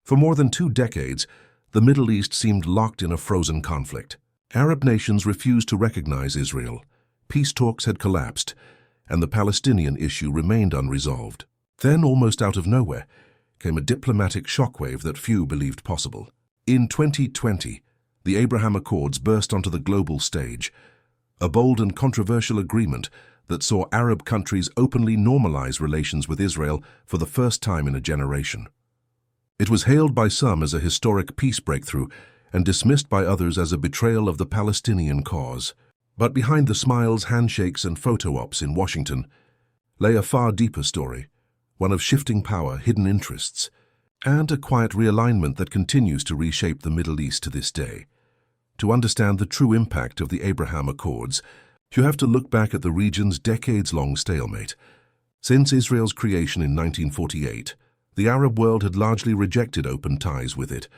For more than 2 decades, the Middle East seemed locked in a frozen conflict. Arab nations refused to recognize Israel. Peace talks had collapsed, and the Palestinian issue remained unresolved. Then, almost out of nowhere, came a diplomatic shockwave that few believed possible. In 2020, the Abraham Accords burst onto the global stage, a bold and controversial agreement that saw Arab countries openly normalize relations with Israel for the first time in a generation. It was hailed by some as a historic peace breakthrough and dismissed by others as a betrayal of the Palestinian cause. But behind the smiles, handshakes, and photo ops in Washington lay a far deeper story, one of shifting power, hidden interests, and a quiet realignment that continues to reshape the Middle East to this day. To understand the true impact of the Abraham Accords, you have to look back at the region's decades-long stalemate. Since Israel's creation in 1948, the Arab world had largely rejected open ties with it,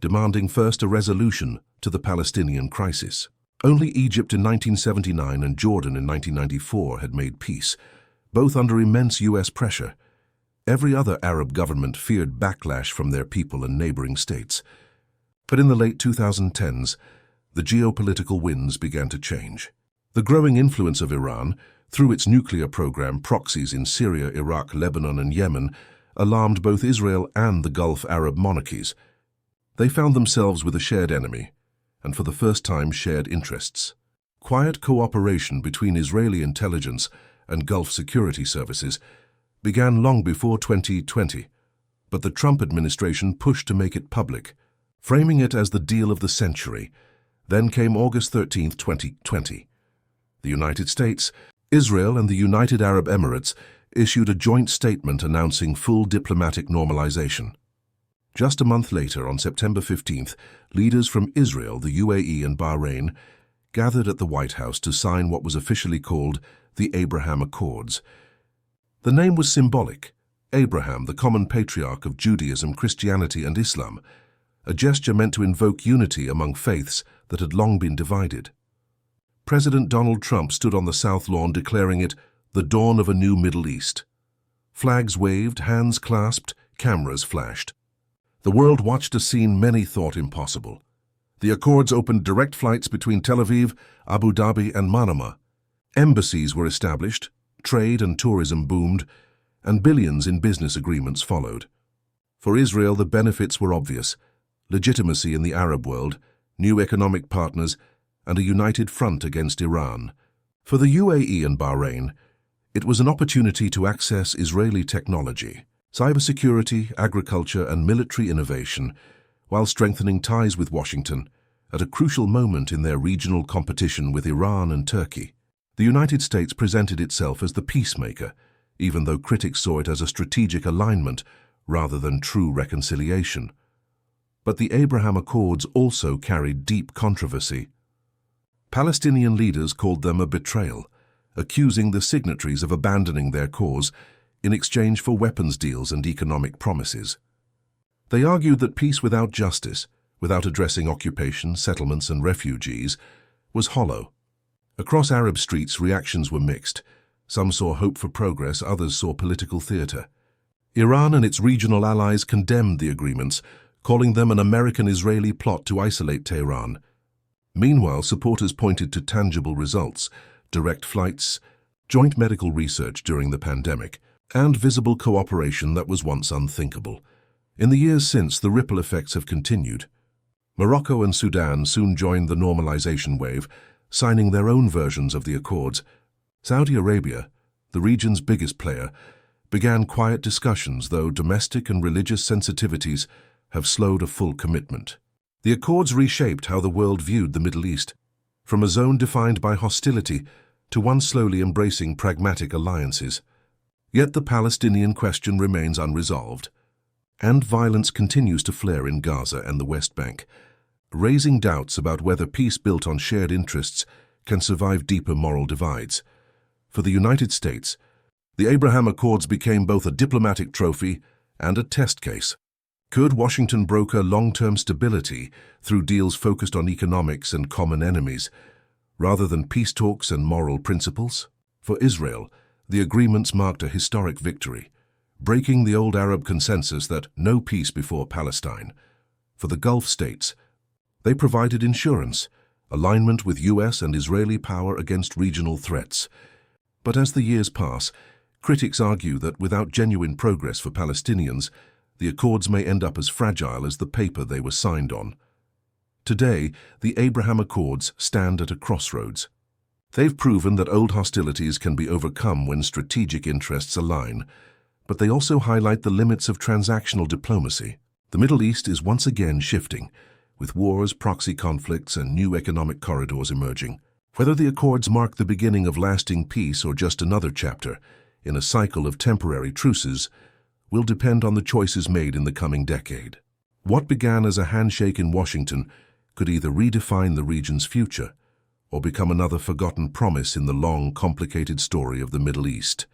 demanding first a resolution to the Palestinian crisis. Only Egypt in 1979 and Jordan in 1994 had made peace, both under immense U.S. pressure. Every other Arab government feared backlash from their people and neighboring states. But in the late 2010s, the geopolitical winds began to change. The growing influence of Iran, through its nuclear program, proxies in Syria, Iraq, Lebanon, and Yemen, alarmed both Israel and the Gulf Arab monarchies. They found themselves with a shared enemy, and for the first time shared interests. Quiet cooperation between Israeli intelligence and Gulf security services began long before 2020, but the Trump administration pushed to make it public, framing it as the deal of the century. Then came August 13, 2020. The United States, Israel, and the United Arab Emirates issued a joint statement announcing full diplomatic normalization. Just a month later, on September 15th, leaders from Israel, the UAE, and Bahrain gathered at the White House to sign what was officially called the Abraham Accords. The name was symbolic. Abraham, the common patriarch of Judaism, Christianity, and Islam, a gesture meant to invoke unity among faiths that had long been divided. President Donald Trump stood on the South Lawn declaring it the dawn of a new Middle East. Flags waved, hands clasped, cameras flashed. The world watched a scene many thought impossible. The Accords opened direct flights between Tel Aviv, Abu Dhabi, and Manama. Embassies were established, trade and tourism boomed, and billions in business agreements followed. For Israel, the benefits were obvious: legitimacy in the Arab world, new economic partners, and a united front against Iran. For the UAE and Bahrain, it was an opportunity to access Israeli technology, cybersecurity, agriculture, and military innovation, while strengthening ties with Washington at a crucial moment in their regional competition with Iran and Turkey. The United States presented itself as the peacemaker, even though critics saw it as a strategic alignment rather than true reconciliation. But the Abraham Accords also carried deep controversy. Palestinian leaders called them a betrayal, accusing the signatories of abandoning their cause in exchange for weapons deals and economic promises. They argued that peace without justice, without addressing occupation, settlements, and refugees, was hollow. Across Arab streets, reactions were mixed. Some saw hope for progress, others saw political theater. Iran and its regional allies condemned the agreements, calling them an American-Israeli plot to isolate Tehran. Meanwhile, supporters pointed to tangible results: direct flights, joint medical research during the pandemic, and visible cooperation that was once unthinkable. In the years since, the ripple effects have continued. Morocco and Sudan soon joined the normalization wave, signing their own versions of the Accords. Saudi Arabia, the region's biggest player, began quiet discussions, though domestic and religious sensitivities have slowed a full commitment. The Accords reshaped how the world viewed the Middle East, from a zone defined by hostility to one slowly embracing pragmatic alliances. Yet the Palestinian question remains unresolved, and violence continues to flare in Gaza and the West Bank, raising doubts about whether peace built on shared interests can survive deeper moral divides. For the United States, the Abraham Accords became both a diplomatic trophy and a test case. Could Washington broker long-term stability through deals focused on economics and common enemies, rather than peace talks and moral principles? For Israel, the agreements marked a historic victory, breaking the old Arab consensus that no peace before Palestine. For the Gulf states, they provided insurance, alignment with US and Israeli power against regional threats. But as the years pass, critics argue that without genuine progress for Palestinians, the accords may end up as fragile as the paper they were signed on. Today, the Abraham Accords stand at a crossroads. They've proven that old hostilities can be overcome when strategic interests align, but they also highlight the limits of transactional diplomacy. The Middle East is once again shifting, with wars, proxy conflicts, and new economic corridors emerging. Whether the accords mark the beginning of lasting peace or just another chapter in a cycle of temporary truces will depend on the choices made in the coming decade. What began as a handshake in Washington could either redefine the region's future or become another forgotten promise in the long, complicated story of the Middle East.